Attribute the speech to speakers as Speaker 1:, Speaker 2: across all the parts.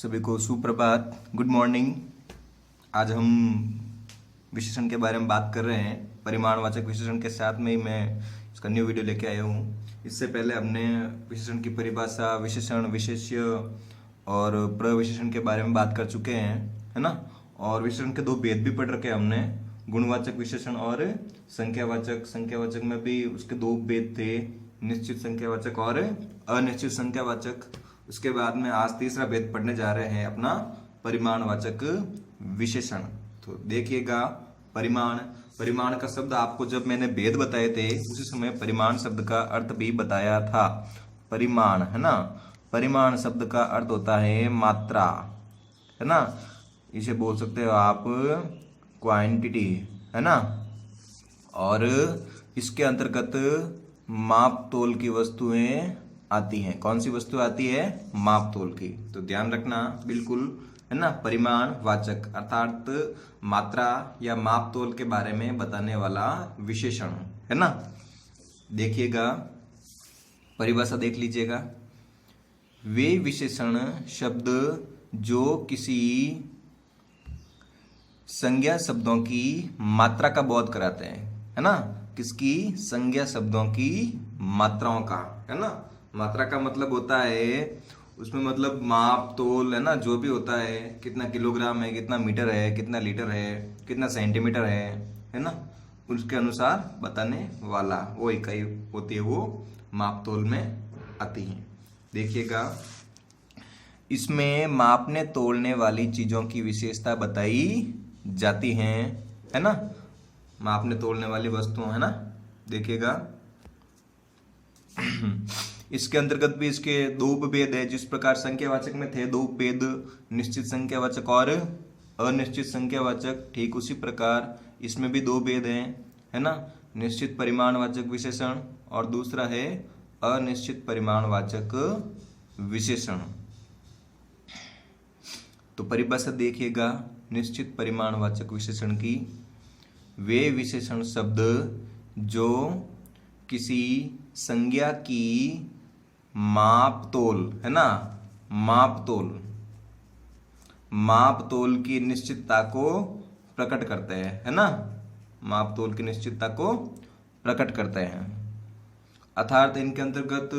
Speaker 1: सभी को सुप्रभात, गुड मॉर्निंग। आज हम विशेषण के बारे में बात कर रहे हैं। परिमाणवाचक विशेषण के साथ में ही मैं इसका न्यू वीडियो लेके आया हूँ। इससे पहले हमने विशेषण की परिभाषा, विशेषण, विशेष्य और प्रविशेषण के बारे में बात कर चुके हैं, है ना। और विशेषण के दो भेद भी पढ़ रखे हैं हमने, गुणवाचक विशेषण और संख्यावाचक। संख्यावाचक में भी उसके दो भेद थे, निश्चित संख्यावाचक और अनिश्चित संख्यावाचक। उसके बाद में आज तीसरा भेद पढ़ने जा रहे हैं, अपना परिमाणवाचक विशेषण। तो देखिएगा, परिमाण का शब्द आपको जब मैंने भेद बताए थे उसी समय परिमाण शब्द का अर्थ भी बताया था। परिमाण, है ना, परिमाण शब्द का अर्थ होता है मात्रा, है ना। इसे बोल सकते हो आप क्वांटिटी, है ना। और इसके अंतर्गत माप तोल की वस्तुएं आती हैं। कौन सी वस्तु आती है? माप तोल की। तो ध्यान रखना बिल्कुल, है ना। परिमाण वाचक अर्थात मात्रा या माप तोल के बारे में बताने वाला विशेषण, है ना। देखिएगा, परिभाषा देख लीजिएगा। वे विशेषण शब्द जो किसी संज्ञा शब्दों की मात्रा का बोध कराते हैं, है ना। किसकी? संज्ञा शब्दों की मात्राओं का, है ना। मात्रा का मतलब होता है उसमें मतलब माप तोल, है ना, जो भी होता है, कितना किलोग्राम है, कितना मीटर है, कितना लीटर है, कितना सेंटीमीटर है ना, उसके अनुसार बताने वाला वो इकाई होती है, वो माप तोल में आती है। देखिएगा, इसमें मापने तोलने वाली चीजों की विशेषता बताई जाती हैं, है ना। मापने तोलने वाली वस्तुओं, है ना। देखिएगा, इसके अंतर्गत भी इसके दो उपभेद है। जिस प्रकार संख्यावाचक में थे दो उपभेद, निश्चित संख्यावाचक और अनिश्चित संख्यावाचक, ठीक उसी प्रकार इसमें भी दो भेद हैं, है ना। निश्चित परिमाणवाचक विशेषण और दूसरा है अनिश्चित परिमाणवाचक विशेषण। तो परिभाषा देखिएगा निश्चित परिमाणवाचक विशेषण की। वे विशेषण शब्द जो किसी संज्ञा की माप तोल, है ना, माप तोल की निश्चितता को प्रकट करते हैं, है ना। माप तोल की निश्चितता को प्रकट करते हैं अर्थात इनके अंतर्गत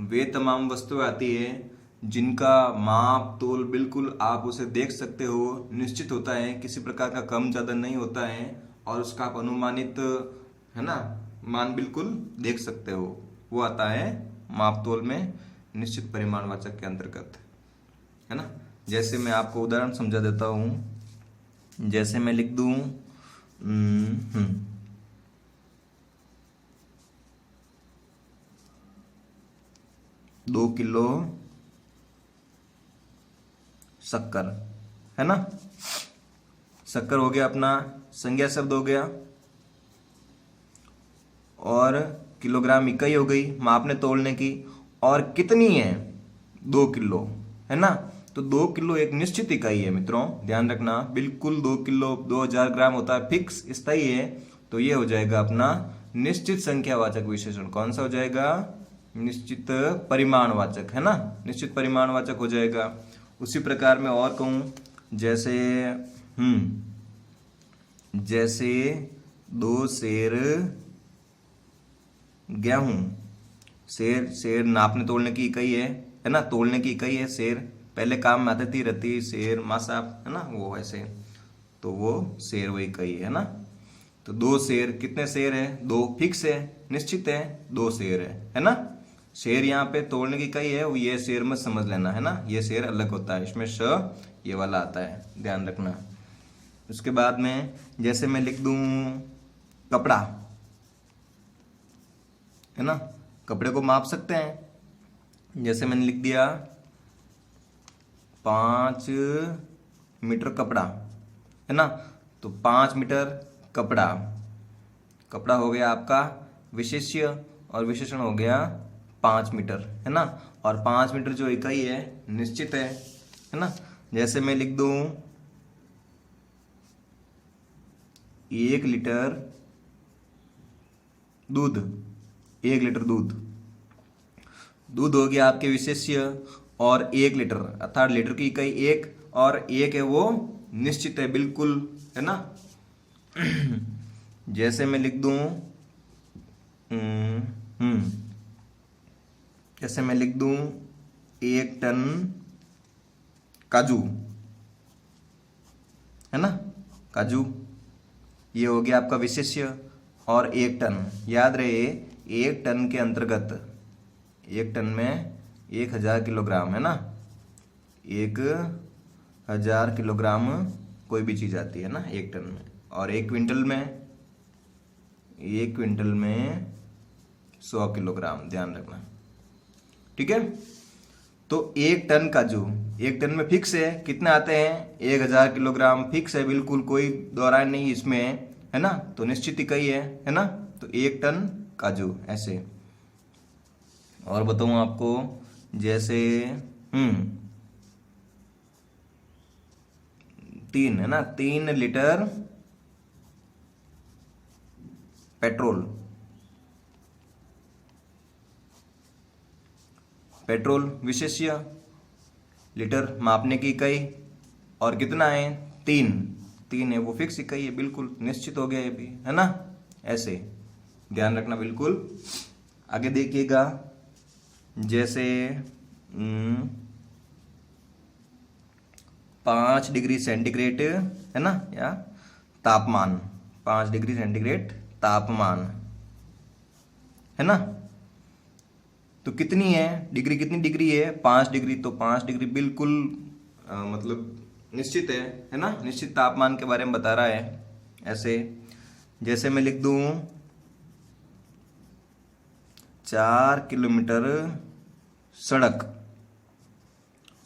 Speaker 1: वे तमाम वस्तुएं आती है जिनका माप तोल बिल्कुल आप उसे देख सकते हो, निश्चित होता है, किसी प्रकार का कम ज्यादा नहीं होता है, और उसका आप अनुमानित, है ना, मान बिल्कुल देख सकते हो, वो आता है माप तोल में निश्चित परिमाणवाचक के अंतर्गत, है ना। जैसे मैं आपको उदाहरण समझा देता हूं। जैसे मैं लिख दूं 2 किलो शक्कर, है ना। शक्कर हो गया अपना संज्ञा शब्द हो गया, और किलोग्राम इकाई हो गई मापने तोलने की। और कितनी है? 2 किलो, है ना। तो 2 किलो एक निश्चित इकाई है मित्रों, ध्यान रखना बिल्कुल। 2 किलो 2000 ग्राम होता है, फिक्स स्थायी है। तो ये हो जाएगा अपना निश्चित संख्यावाचक विशेषण। कौन सा हो जाएगा? निश्चित परिमाणवाचक, है ना, निश्चित परिमाणवाचक हो जाएगा। उसी प्रकार मैं और कहूं, जैसे 2 सेर गेहूं। शेर नापने तोलने की इकाई है ना, तोलने की इकाई है शेर। पहले काम में आती थी रत्ती, शेर, मासा, है ना, वो ऐसे, तो वो शेर वो इकाई है ना। तो 2 शेर, कितने शेर है? 2 फिक्स है, निश्चित है, 2 शेर है ना। शेर यहाँ पे तोलने की इकाई है, वो ये शेर मत समझ लेना, है ना, ये शेर अलग होता है, इसमें श ये वाला आता है, ध्यान रखना। उसके बाद में जैसे मैं लिख दूं कपड़ा, है ना, कपड़े को माप सकते हैं। जैसे मैंने लिख दिया 5 मीटर कपड़ा, है ना। तो 5 मीटर कपड़ा, कपड़ा हो गया आपका विशेष्य, और विशेषण हो गया 5 मीटर, है ना। और 5 मीटर जो इकाई है निश्चित है ना। जैसे मैं लिख दूं 1 लीटर दूध, 1 लीटर दूध हो गया आपके विशेष्य, और 1 लीटर, अर्थात लीटर की इकाई 1 और 1 है वो निश्चित है बिल्कुल, है ना। जैसे मैं लिख दूं जैसे मैं लिख दूं 1 टन काजू, है ना, काजू, ये हो गया आपका विशेष्य। और 1 टन, याद रहे 1 टन के अंतर्गत 1 टन में 1000 किलोग्राम, है ना, 1000 किलोग्राम कोई भी चीज़ आती है ना 1 टन में। और 1 क्विंटल में 100 किलोग्राम, ध्यान रखना, ठीक है। तो 1 टन काजू, 1 टन में फिक्स है कितने आते हैं, 1000 किलोग्राम फिक्स है बिल्कुल, कोई दोहराई नहीं इसमें, है ना, तो निश्चित इकाई है ना। तो 1 टन काजू ऐसे। और बताऊं आपको, जैसे 3 है ना, 3 लीटर पेट्रोल विशेष्य, लीटर मापने की इकाई, और कितना है 3 है, वो फिक्स इकाई है बिल्कुल, निश्चित हो गया ये भी, है ना, ऐसे ध्यान रखना बिल्कुल। आगे देखिएगा, जैसे 5 डिग्री सेंटीग्रेड, है ना, या तापमान, 5 डिग्री सेंटीग्रेड तापमान, है ना। तो कितनी है डिग्री, कितनी डिग्री है 5 डिग्री, तो 5 डिग्री बिल्कुल मतलब निश्चित है ना, निश्चित तापमान के बारे में बता रहा है ऐसे। जैसे मैं लिख दूं 4 किलोमीटर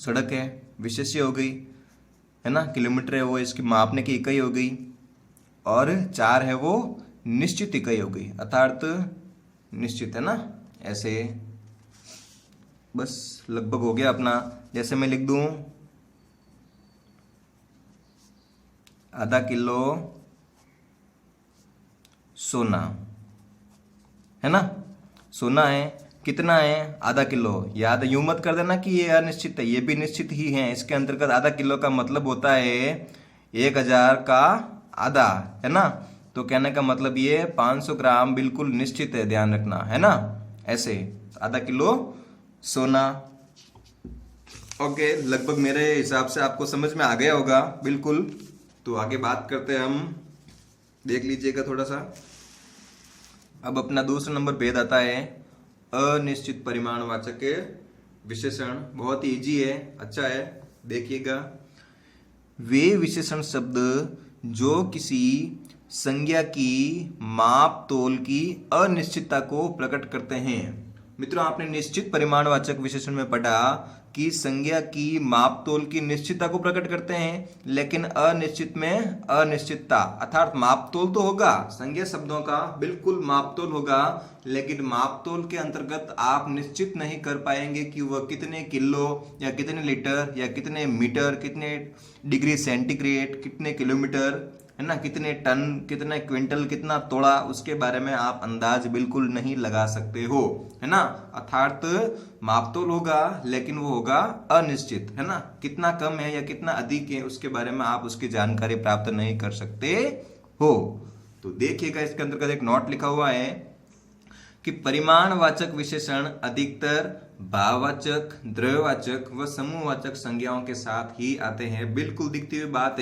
Speaker 1: सड़क है, विशेष्य हो गई, है ना, किलोमीटर है वो इसकी मापने की इकाई हो गई, और 4 है वो निश्चित इकाई हो गई, अर्थात निश्चित, है ना, ऐसे। बस लगभग हो गया अपना। जैसे मैं लिख दूं आधा किलो सोना, है ना, सोना है, कितना है आधा किलो, याद यूं मत कर देना कि ये अनिश्चित है, ये भी निश्चित ही है, इसके अंतर्गत आधा किलो का मतलब होता है 1000 का आधा, है ना। तो कहने का मतलब ये 500 ग्राम बिल्कुल निश्चित है, ध्यान रखना, है ना, ऐसे आधा किलो सोना। ओके, लगभग मेरे हिसाब से आपको समझ में आ गया होगा बिल्कुल। तो आगे बात करते हैं हम, देख लीजिएगा थोड़ा सा। अब अपना दूसरा नंबर भेद आता है अनिश्चित परिमाणवाचक विशेषण। बहुत ही इजी है, अच्छा है, देखिएगा। वे विशेषण शब्द जो किसी संज्ञा की माप तोल की अनिश्चितता को प्रकट करते हैं। मित्रों, आपने निश्चित परिमाणवाचक विशेषण में पढ़ा कि संज्ञा की माप तोल की निश्चितता को प्रकट करते हैं, लेकिन अनिश्चित में अनिश्चितता, अर्थात माप तोल तो होगा, संज्ञा शब्दों का बिल्कुल माप तोल होगा, लेकिन माप तोल के अंतर्गत आप निश्चित नहीं कर पाएंगे कि वह कितने किलो या कितने लीटर या कितने मीटर, कितने डिग्री सेंटीग्रेड, कितने किलोमीटर, है ना, कितने टन, कितने क्विंटल, कितना तोड़ा, उसके बारे में आप अंदाज बिल्कुल नहीं लगा सकते हो, है ना। अर्थात मापतोल होगा लेकिन वो होगा अनिश्चित, है ना, कितना कम है या कितना अधिक है उसके बारे में आप उसकी जानकारी प्राप्त नहीं कर सकते हो। तो देखिएगा, इसके अंतर्गत एक नोट लिखा हुआ है कि परिमाणवाचक विशेषण अधिकतर भाववाचक, द्रव्यवाचक व समूहवाचक संज्ञाओं के साथ ही आते हैं। बिल्कुल दिखती हुई बात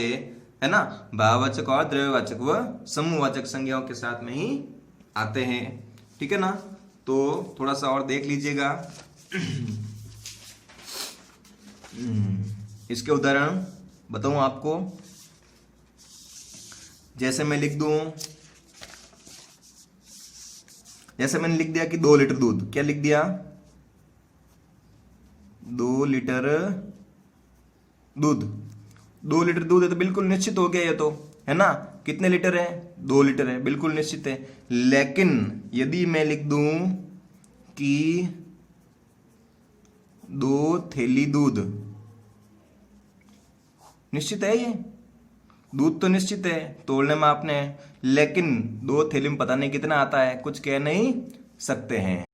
Speaker 1: है ना, भाववाचक और द्रव्यवाचक व समूहवाचक संज्ञाओं के साथ में ही आते हैं, ठीक है ना। तो थोड़ा सा और देख लीजिएगा। इसके उदाहरण बताऊं आपको, जैसे मैं लिख दूं, जैसे मैंने लिख दिया कि 2 लीटर दूध, क्या लिख दिया 2 लीटर दूध, 2 लीटर दूध है तो बिल्कुल निश्चित हो गया ये तो, है ना। कितने लीटर है 2 लीटर है, बिल्कुल निश्चित है। लेकिन यदि मैं लिख दूं कि 2 थैली दूध, निश्चित है ये, दूध तो निश्चित है, तोड़ने में आपने, लेकिन 2 थैली में पता नहीं कितना आता है, कुछ कह नहीं सकते हैं।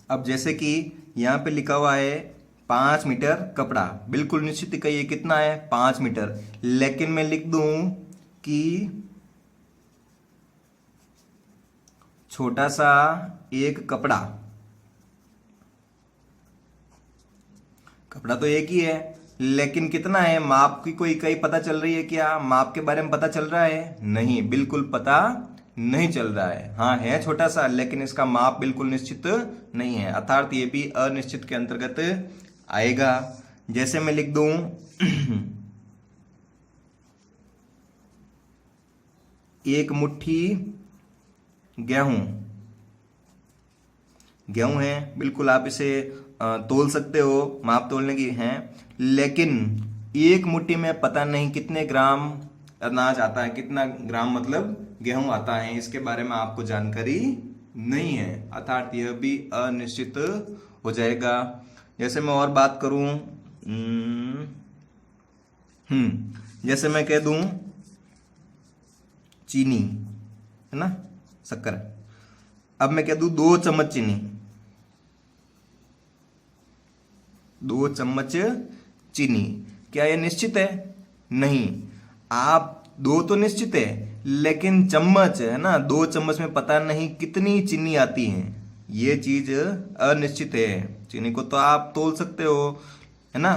Speaker 1: अब जैसे कि यहाँ पे लिखा हुआ है 5 मीटर कपड़ा, बिल्कुल निश्चित है कि ये कितना है 5 मीटर, लेकिन मैं लिख दूं कि छोटा सा एक कपड़ा, कपड़ा तो एक ही है लेकिन कितना है, माप की कोई इकाई पता चल रही है क्या, माप के बारे में पता चल रहा है, नहीं, बिल्कुल पता नहीं चल रहा है। हाँ है छोटा सा लेकिन इसका माप बिल्कुल निश्चित नहीं है, अर्थात ये भी अनिश्चित के अंतर्गत आएगा। जैसे मैं लिख दूं एक मुट्ठी गेहूं, गेहूं है, बिल्कुल आप इसे तोल सकते हो, माप तोलने की है, लेकिन एक मुट्ठी में पता नहीं कितने ग्राम अनाज आता है, कितना ग्राम मतलब गेहूं आता है, इसके बारे में आपको जानकारी नहीं है, अर्थात यह भी अनिश्चित हो जाएगा। जैसे मैं और बात करूं, जैसे मैं कह दूं चीनी, है ना, शक्कर, अब मैं कह दूं 2 चम्मच चीनी, 2 चम्मच चीनी, क्या यह निश्चित है, नहीं, आप 2 तो निश्चित है लेकिन चम्मच है ना, 2 चम्मच में पता नहीं कितनी चीनी आती है, ये चीज अनिश्चित है। चीनी को तो आप तोल सकते हो, है ना,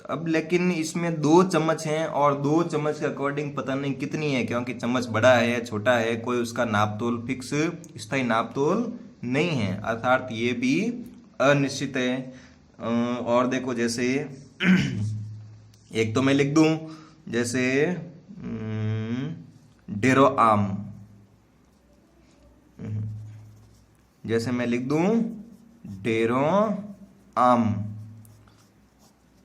Speaker 1: अब लेकिन इसमें 2 चम्मच हैं और 2 चम्मच के अकॉर्डिंग पता नहीं कितनी है, क्योंकि चम्मच बड़ा है छोटा है, कोई उसका नापतोल फिक्स स्थायी नापतोल नहीं है, अर्थात ये भी अनिश्चित है। और देखो जैसे एक तो मैं लिख दूं जैसे ढेरों आम, जैसे मैं लिख दूं ढेरों आम,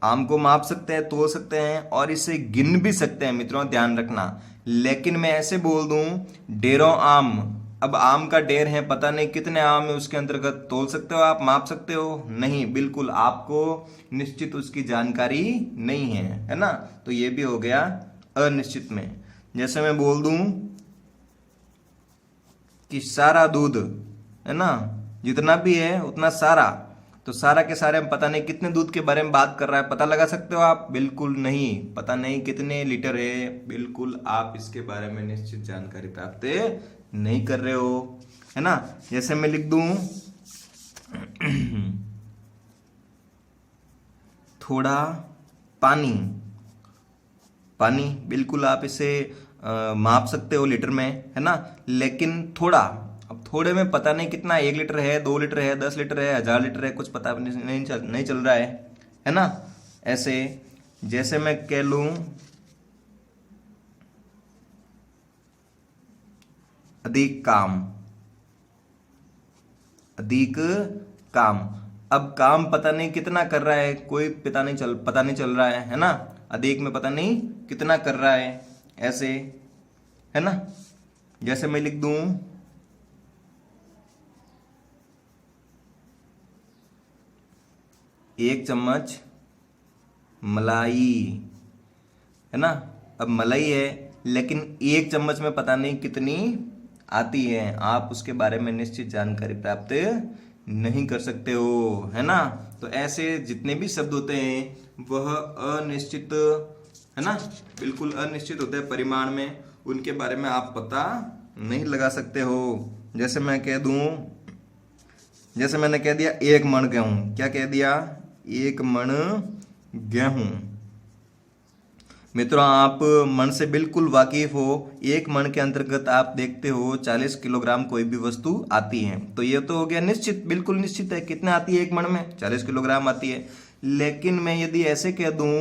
Speaker 1: आम को माप सकते हैं, तोल सकते हैं और इसे गिन भी सकते हैं मित्रों, ध्यान रखना, लेकिन मैं ऐसे बोल दूं ढेरों आम, अब आम का ढेर है, पता नहीं कितने आम है उसके अंतर्गत, तोल सकते हो आप, माप सकते हो, नहीं, बिल्कुल आपको निश्चित उसकी जानकारी नहीं है ना, तो ये भी हो गया अनिश्चित में। जैसे मैं बोल दूं कि सारा दूध, है ना, जितना भी है उतना सारा, तो सारा के सारे में पता नहीं कितने दूध के बारे में बात कर रहा है, पता लगा सकते हो आप, बिल्कुल नहीं, पता नहीं कितने लीटर है, बिल्कुल आप इसके बारे में निश्चित जानकारी प्राप्त नहीं कर रहे हो, है ना। जैसे मैं लिख दूं थोड़ा पानी, पानी बिल्कुल आप इसे माप सकते हो लीटर में, है ना, लेकिन थोड़ा, अब थोड़े में पता नहीं कितना, 1 लीटर है, 2 लीटर है, 10 लीटर है, 1000 लीटर है, कुछ पता नहीं चल रहा है ना। ऐसे जैसे मैं कह लूं अधिक काम, अधिक काम, अब काम पता नहीं कितना कर रहा है, कोई पता नहीं चल रहा है ना, अधिक में पता नहीं कितना कर रहा है, ऐसे, है ना। जैसे मैं लिख दूं 1 चम्मच मलाई, है ना, अब मलाई है लेकिन 1 चम्मच में पता नहीं कितनी आती है, आप उसके बारे में निश्चित जानकारी प्राप्त नहीं कर सकते हो, है ना। तो ऐसे जितने भी शब्द होते हैं वह अनिश्चित, है ना, बिल्कुल अनिश्चित होते हैं परिमाण में, उनके बारे में आप पता नहीं लगा सकते हो। जैसे मैं कह दूं, जैसे मैंने कह दिया 1 मण गेहूं, क्या कह दिया, 1 मण गेहूं, मित्रों आप मन से बिल्कुल वाकिफ हो, 1 मण के अंतर्गत आप देखते हो 40 किलोग्राम कोई भी वस्तु आती है, तो ये तो हो गया निश्चित, बिल्कुल निश्चित है, कितना आती है 1 मण में, 40 किलोग्राम आती है। लेकिन मैं यदि ऐसे कह दूं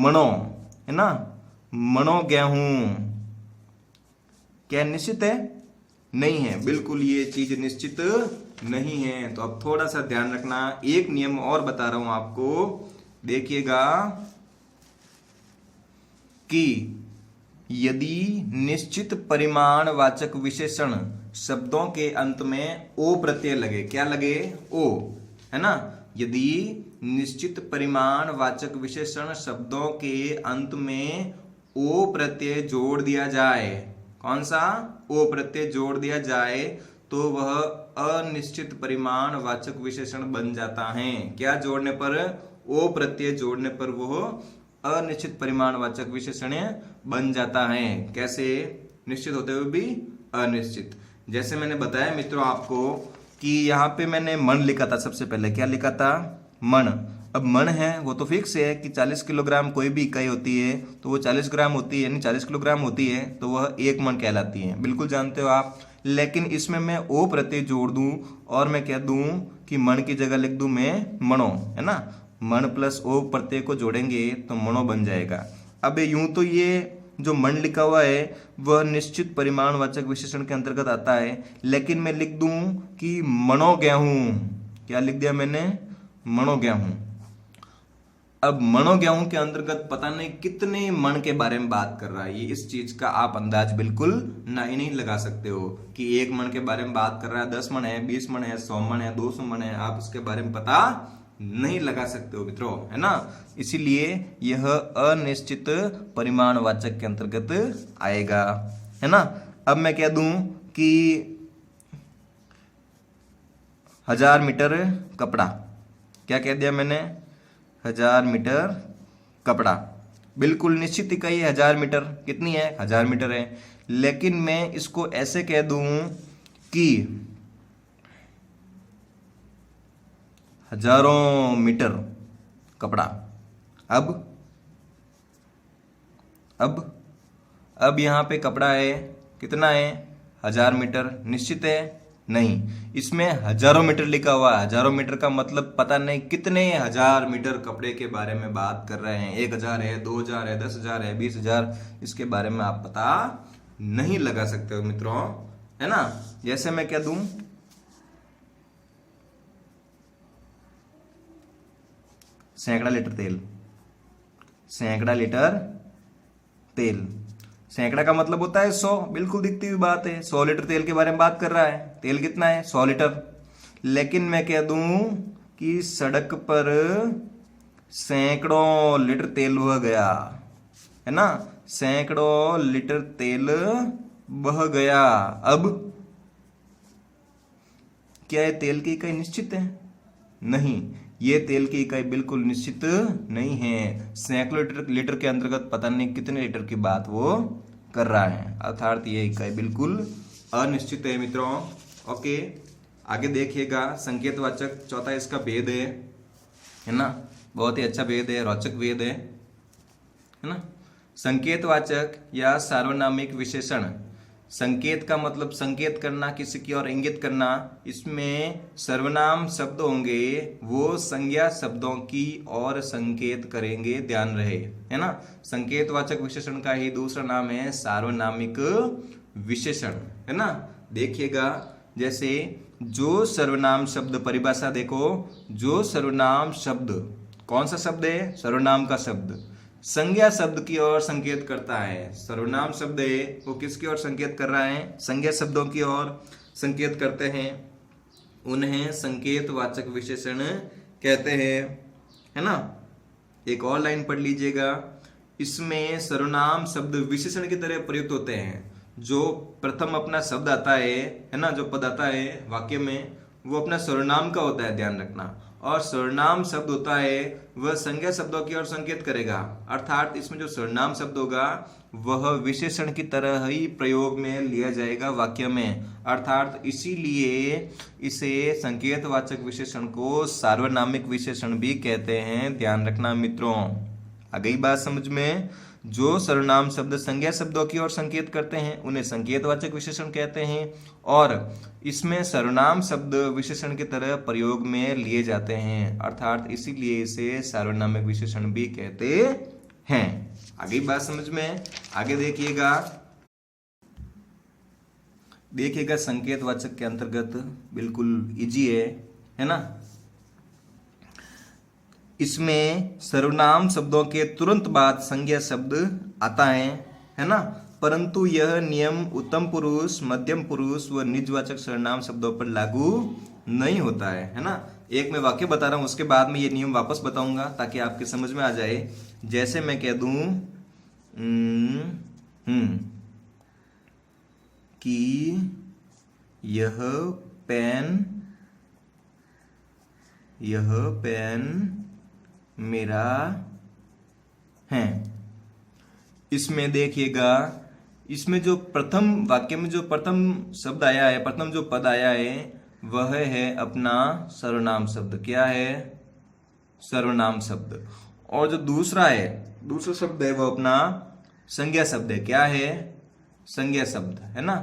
Speaker 1: मणों, है ना, मणों गेहूं, क्या निश्चित है, नहीं है, बिल्कुल ये चीज निश्चित नहीं है। तो अब थोड़ा सा ध्यान रखना, एक नियम और बता रहा हूं आपको, देखिएगा कि यदि निश्चित परिमाणवाचक विशेषण शब्दों के अंत में ओ प्रत्यय लगे, क्या लगे, ओ, है ना, यदि निश्चित परिमाणवाचक विशेषण शब्दों के अंत में ओ प्रत्यय जोड़ दिया जाए, कौन सा, ओ प्रत्यय जोड़ दिया जाए, तो वह अनिश्चित परिमाण वाचक विशेषण बन जाता है। क्या जोड़ने पर? ओ प्रत्यय जोड़ने पर वो अनिश्चित परिमाण वाचक विशेषण बन जाता है। कैसे? निश्चित होते हुए भी अनिश्चित। जैसे मैंने बताया मित्रों आपको कि यहाँ पे मैंने मन लिखा था। सबसे पहले क्या लिखा था? मन। अब मन है वो तो फिक्स है कि 40 किलोग्राम कोई भी इकाई होती है तो वो 40 ग्राम होती है, यानी 40 किलोग्राम होती है तो वह एक मन कहलाती है, बिल्कुल जानते हो आप। लेकिन इसमें मैं ओ प्रत्यय जोड़ दूं और मैं कह दूं कि मन की जगह लिख दूं मैं मणो, है ना। मन प्लस ओ प्रत्यय को जोड़ेंगे तो मणो बन जाएगा। अब यूं तो ये जो मन लिखा हुआ है वह निश्चित परिमाणवाचक विशेषण के अंतर्गत आता है, लेकिन मैं लिख दूं कि मणो गेहूं। क्या लिख दिया मैंने? मणो गेहूं। अब मणो गेहूं के अंतर्गत पता नहीं कितने मन के बारे में बात कर रहा है ये। इस चीज का आप अंदाज बिल्कुल नहीं लगा सकते हो कि एक मन के बारे में बात कर रहा है, 10 मन है, 20 मन है, 100 मन है, 200 मन है, आप उसके बारे में पता नहीं लगा सकते हो मित्रों, है ना। इसीलिए यह अनिश्चित परिमाणवाचक के अंतर्गत आएगा, है ना। अब मैं कह दूं कि 1000 मीटर कपड़ा। क्या कह दिया मैंने? 1000 मीटर कपड़ा। बिल्कुल निश्चित इकाई है 1000 मीटर। कितनी है? 1000 मीटर है। लेकिन मैं इसको ऐसे कह दूं कि हजारों मीटर कपड़ा। अब यहां पे कपड़ा है, कितना है? 1000 मीटर। निश्चित है? नहीं, इसमें हजारों मीटर लिखा हुआ है। हजारों मीटर का मतलब पता नहीं कितने 1000 मीटर कपड़े के बारे में बात कर रहे हैं। 1000 है, 2000 है, 10,000 है, 20,000, इसके बारे में आप पता नहीं लगा सकते हो मित्रों, है ना। जैसे मैं क्या दूं, सैकड़ा लीटर तेल। सैकड़ा लीटर तेल। सैकड़ा का मतलब होता है 100, बिल्कुल दिखती हुई बात है। 100 लीटर तेल के बारे में बात कर रहा है। तेल कितना है? 100 लीटर। लेकिन मैं कह दूं कि सड़क पर सैकड़ों लीटर तेल बह गया, है ना। सैकड़ों लीटर तेल बह गया। अब क्या ये तेल की इकाई निश्चित है? नहीं, ये तेल की इकाई बिल्कुल निश्चित नहीं है। सैकड़ों लीटर के अंतर्गत पता नहीं कितने लीटर की बात वो कर रहा है, अर्थात ये इकाई बिल्कुल अनिश्चित है मित्रों। ओके, आगे देखिएगा। संकेतवाचक चौथा इसका भेद है ना। बहुत ही अच्छा भेद है, रोचक भेद है ना। संकेतवाचक या सार्वनामिक विशेषण। संकेत का मतलब संकेत करना, किसी की ओर इंगित करना। इसमें सर्वनाम शब्द होंगे, वो संज्ञा शब्दों की ओर संकेत करेंगे, ध्यान रहे, है ना। संकेतवाचक विशेषण का ही दूसरा नाम है सार्वनामिक विशेषण, है ना। देखिएगा, जैसे जो सर्वनाम शब्द, परिभाषा देखो। जो सर्वनाम शब्द, कौन सा शब्द है? सर्वनाम का शब्द संज्ञा शब्द की ओर संकेत करता है। सर्वनाम शब्द है वो किसकी ओर संकेत कर रहा है? संज्ञा शब्दों की ओर संकेत करते हैं, उन्हें संकेतवाचक विशेषण कहते हैं, है ना। एक और लाइन पढ़ लीजिएगा। इसमें सर्वनाम शब्द विशेषण की तरह प्रयुक्त होते हैं। जो प्रथम अपना शब्द आता है ना, जो पद आता है वाक्य में, वो अपना सर्वनाम का होता है, ध्यान रखना। और सर्वनाम शब्द होता है वह संज्ञा शब्दों की ओर संकेत करेगा, अर्थात इसमें जो सर्वनाम शब्द होगा वह विशेषण की तरह ही प्रयोग में लिया जाएगा वाक्य में, अर्थात इसीलिए इसे संकेतवाचक विशेषण को सार्वनामिक विशेषण भी कहते हैं, ध्यान रखना मित्रों। आ गई बात समझ में। जो सर्वनाम शब्द संज्ञा शब्दों की ओर संकेत करते हैं उन्हें संकेतवाचक विशेषण कहते हैं, और इसमें सर्वनाम शब्द विशेषण की तरह प्रयोग में लिए जाते हैं, अर्थात इसीलिए इसे सार्वनामिक विशेषण भी कहते हैं। आगे बात समझ में। आगे देखिएगा संकेतवाचक के अंतर्गत बिल्कुल इजी है ना। इसमें सर्वनाम शब्दों के तुरंत बाद संज्ञा शब्द आता है ना। परंतु यह नियम उत्तम पुरुष, मध्यम पुरुष व निजवाचक सर्वनाम शब्दों पर लागू नहीं होता है ना। एक मैं वाक्य बता रहा हूं, उसके बाद में ये नियम वापस बताऊंगा ताकि आपके समझ में आ जाए। जैसे मैं कह दूं कि यह पेन, यह पेन मेरा है। इसमें देखिएगा, इसमें जो प्रथम वाक्य में जो प्रथम शब्द आया है, प्रथम जो पद आया है वह है अपना सर्वनाम शब्द। क्या है? सर्वनाम शब्द। और जो दूसरा है, दूसरा शब्द है वो अपना संज्ञा शब्द है। क्या है? संज्ञा शब्द है ना।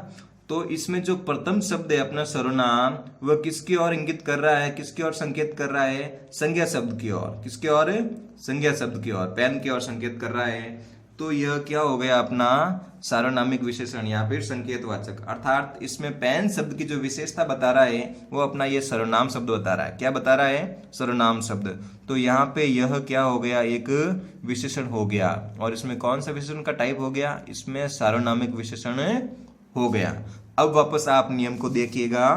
Speaker 1: तो इसमें जो प्रथम शब्द है अपना सर्वनाम, वह किसकी ओर इंगित कर रहा है, किसकी ओर संकेत कर रहा है? संज्ञा शब्द की ओर। किसकी ओर? संज्ञा शब्द की ओर, पेन की ओर संकेत कर रहा है। तो यह क्या हो गया अपना सार्वनामिक विशेषण या फिर संकेतवाचक। अर्थात इसमें पेन शब्द की जो विशेषता बता रहा है वो अपना ये सर्वनाम शब्द बता रहा है। क्या बता रहा है? सर्वनाम शब्द। तो यहाँ पे यह क्या हो गया? एक विशेषण हो गया। और इसमें कौन सा विशेषण का टाइप हो गया? इसमें सार्वनामिक विशेषण हो गया। अब वापस आप नियम को देखिएगा,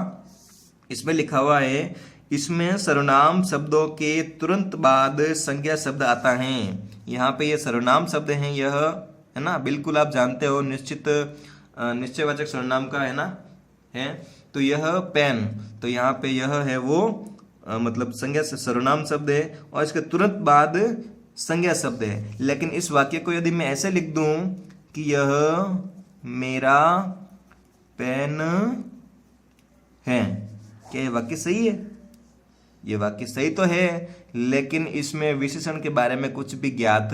Speaker 1: इसमें लिखा हुआ है, इसमें सर्वनाम शब्दों के तुरंत बाद संज्ञा शब्द आता है। यहाँ पे ये सर्वनाम शब्द हैं, यह है ना, बिल्कुल आप जानते हो, निश्चित निश्चयवाचक सर्वनाम का है ना, है। तो यह पेन, तो यहाँ पे यह है वो मतलब संज्ञा सर्वनाम शब्द है और इसके तुरंत बाद संज्ञा शब्द है। लेकिन इस वाक्य को यदि मैं ऐसे लिख दूं कि यह मेरा पेन है, क्या ये वाक्य सही है? ये वाक्य सही तो है, लेकिन इसमें विशेषण के बारे में कुछ भी ज्ञात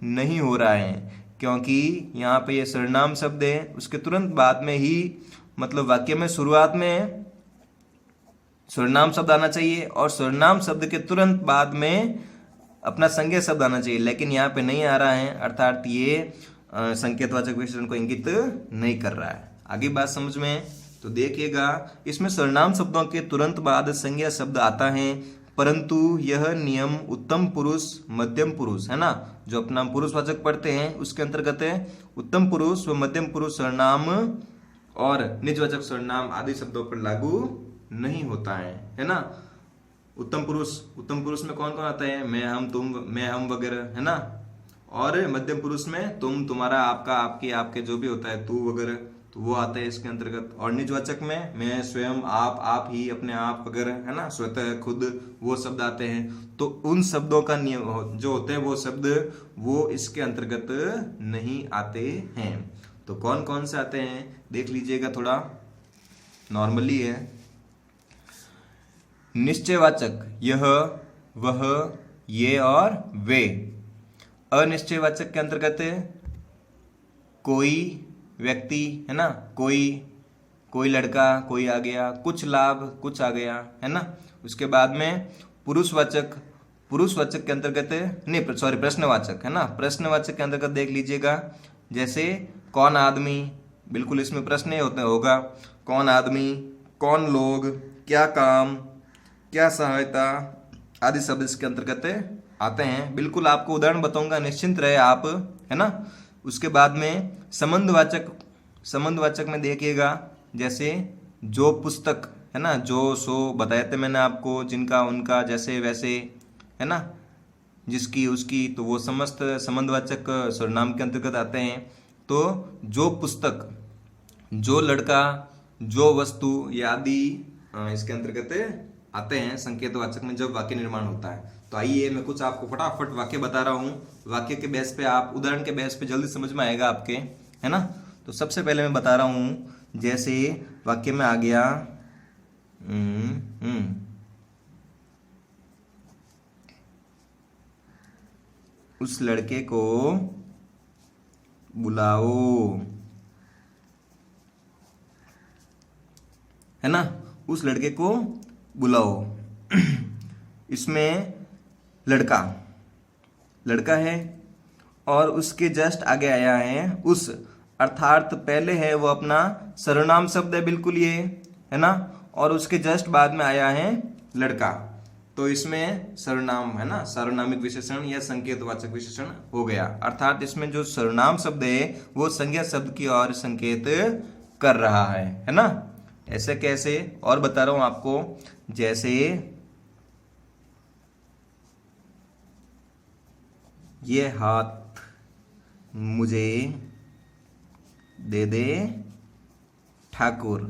Speaker 1: नहीं हो रहा है, क्योंकि यहाँ पे ये सर्वनाम शब्द है, उसके तुरंत बाद में ही मतलब वाक्य में शुरुआत में सर्वनाम शब्द आना चाहिए और सर्वनाम शब्द के तुरंत बाद में अपना संज्ञा शब्द आना चाहिए, लेकिन यहाँ पे नहीं आ रहा है। अर्थात ये संकेतवाचक विशेषण को इंगित नहीं कर रहा है। आगे बात समझ में? तो देखिएगा, इसमें सर्वनाम शब्दों के तुरंत बाद संज्ञा शब्द आता है, परंतु यह नियम उत्तम पुरुष, मध्यम पुरुष है ना, जो अपना पुरुषवाचक पढ़ते हैं उसके अंतर्गत है। उत्तम पुरुष व मध्यम पुरुष सर्वनाम और निजवाचक सर्वनाम आदि शब्दों पर लागू नहीं होता है ना। उत्तम पुरुष में कौन कौन आता है? मैं, हम, तुम, मैं, हम वगैरह है ना। और मध्यम पुरुष में तुम, तुम्हारा, आपका, आपकी, आपके, जो भी होता है, तू वगैरह, तो वो आता है इसके अंतर्गत। और निजवाचक में मैं, स्वयं, आप ही, अपने आप वगैरह है ना, स्वतः, खुद, वो शब्द आते हैं। तो उन शब्दों का नियम जो होते हैं वो शब्द वो इसके अंतर्गत नहीं आते हैं। तो कौन कौन से आते हैं देख लीजिएगा, थोड़ा नॉर्मली है। निश्चयवाचक यह, वह, ये और वे। अनिश्चयवाचक के अंतर्गत कोई व्यक्ति है ना, कोई लड़का, कोई आ गया, कुछ लाभ, कुछ आ गया है ना। उसके बाद में पुरुषवाचक के अंतर्गत नहीं, सॉरी, प्रश्नवाचक है ना। प्रश्नवाचक के अंतर्गत देख लीजिएगा, जैसे कौन आदमी, बिल्कुल इसमें प्रश्न ही होगा। कौन आदमी, कौन लोग, क्या काम, क्या सहायता आदि शब्द इसके अंतर्गत आते हैं। बिल्कुल आपको उदाहरण बताऊंगा, निश्चिंत रहे आप, है ना। उसके बाद में संबंधवाचक में देखिएगा, जैसे जो पुस्तक है ना, जो सो बताए थे मैंने आपको, जिनका, उनका, जैसे वैसे है ना, जिसकी, उसकी, तो वो समस्त संबंधवाचक सर्वनाम के अंतर्गत आते हैं। तो जो पुस्तक, जो लड़का, जो वस्तु आदि इसके अंतर्गत आते हैं संकेतवाचक में जब वाक्य निर्माण होता है। तो आइए मैं कुछ आपको फटाफट वाक्य बता रहा हूँ, वाक्य के बेस पे आप, उदाहरण के बेस पे जल्दी समझ में आएगा आपके, है ना। तो सबसे पहले मैं बता रहा हूँ, जैसे वाक्य में आ गया उस लड़के को बुलाओ, है ना, उस लड़के को बुलाओ। इसमें लड़का है और उसके जस्ट आगे आया है उस, अर्थात पहले है वो अपना सर्वनाम शब्द है, बिल्कुल ये है ना, और उसके जस्ट बाद में आया है लड़का। तो इसमें सर्वनाम है ना, सार्वनामिक विशेषण या संकेतवाचक विशेषण हो गया। अर्थात इसमें जो सर्वनाम शब्द है वो संज्ञा शब्द की ओर संकेत कर रहा है ना। ऐसे कैसे, और बता रहा हूं आपको, जैसे ये हाथ मुझे दे दे ठाकुर,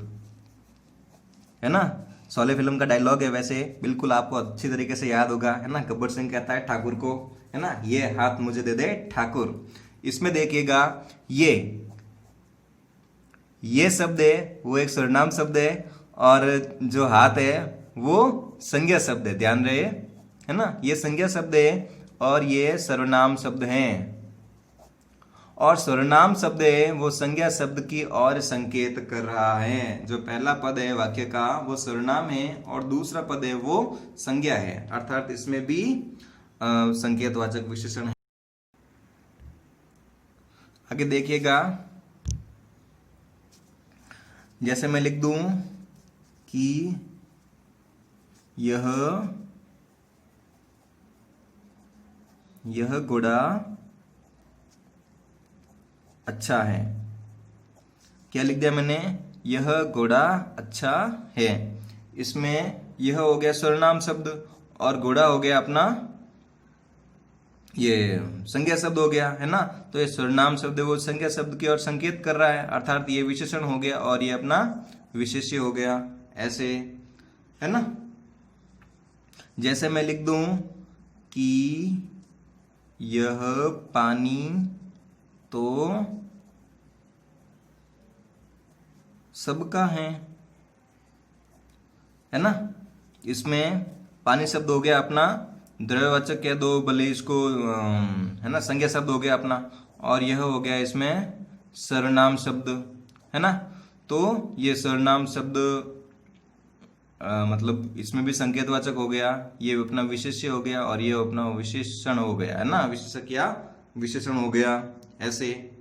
Speaker 1: है ना। शोले फिल्म का डायलॉग है, वैसे बिल्कुल आपको अच्छी तरीके से याद होगा, है ना। गब्बर सिंह कहता है ठाकुर को, है ना, ये हाथ मुझे दे दे ठाकुर। इसमें देखिएगा ये शब्द है वो एक सर्वनाम शब्द है, और जो हाथ है वो संज्ञा शब्द है, ध्यान रहे, है ना। ये संज्ञा शब्द है और ये सर्वनाम शब्द हैं, और सर्वनाम शब्द है वो संज्ञा शब्द की ओर संकेत कर रहा है। जो पहला पद है वाक्य का वो सर्वनाम है और दूसरा पद है वो संज्ञा है, अर्थात इसमें भी संकेतवाचक विशेषण है। आगे देखिएगा, जैसे मैं लिख दूं कि यह घोड़ा अच्छा है। क्या लिख दिया मैंने, यह घोड़ा अच्छा है। इसमें यह हो गया सर्वनाम शब्द और घोड़ा हो गया अपना ये संज्ञा शब्द हो गया, है ना। तो ये सर्वनाम शब्द है वो संज्ञा शब्द की ओर संकेत कर रहा है, अर्थात ये विशेषण हो गया और ये अपना विशेष्य हो गया, ऐसे, है ना। जैसे मैं लिख दूं कि यह पानी तो सबका है ना। इसमें पानी शब्द हो गया अपना द्रव्यवाचक कह दो भले इसको, है ना, संज्ञा शब्द हो गया अपना, और यह हो गया इसमें सर्वनाम शब्द, है ना। तो ये सर्वनाम शब्द मतलब इसमें भी संकेतवाचक हो गया, ये अपना विशेष्य हो गया और ये अपना विशेषण हो गया, है ना, विशेषक या विशेषण हो गया, ऐसे।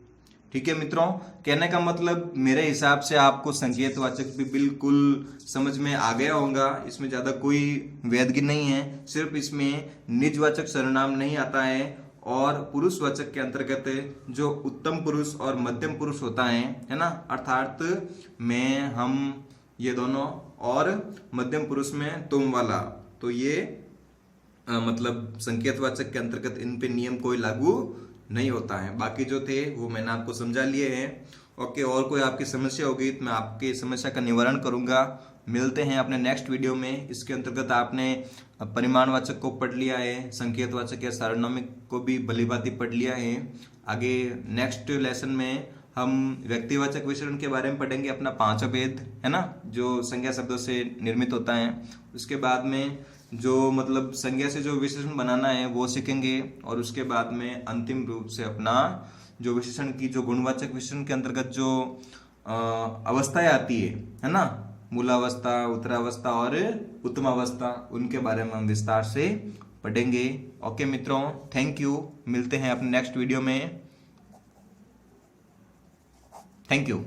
Speaker 1: ठीक है मित्रों, कहने का मतलब मेरे हिसाब से आपको संकेतवाचक भी बिल्कुल समझ में आ गया होगा। इसमें ज्यादा कोई वेदगी नहीं है, सिर्फ इसमें निजवाचक सर्वनाम नहीं आता है और पुरुषवाचक के अंतर्गत जो उत्तम पुरुष और मध्यम पुरुष होता है ना, अर्थात मैं, हम, ये दोनों, और मध्यम पुरुष में तुम वाला, तो ये मतलब संकेतवाचक के अंतर्गत इन पे नियम कोई लागू नहीं होता है। बाकी जो थे वो मैंने आपको समझा लिए हैं। ओके, और कोई आपकी समस्या होगी तो मैं आपकी समस्या का निवारण करूंगा। मिलते हैं अपने नेक्स्ट वीडियो में। इसके अंतर्गत आपने परिमाणवाचक को पढ़ लिया है, संकेतवाचक या सार्वनामिक को भी भलीभांति पढ़ लिया है। आगे नेक्स्ट लेसन में हम व्यक्तिवाचक विशेषण के बारे में पढ़ेंगे, अपना 5 भेद, है ना, जो संज्ञा शब्दों से निर्मित होता है। उसके बाद में जो मतलब संज्ञा से जो विशेषण बनाना है वो सीखेंगे, और उसके बाद में अंतिम रूप से अपना जो विशेषण की जो गुणवाचक विशेषण के अंतर्गत जो अवस्थाएं आती है ना, मूलावस्था, उत्तरावस्था और उत्तमावस्था, उनके बारे में हम विस्तार से पढ़ेंगे। ओके मित्रों, थैंक यू। मिलते हैं अपने नेक्स्ट वीडियो में। Thank you.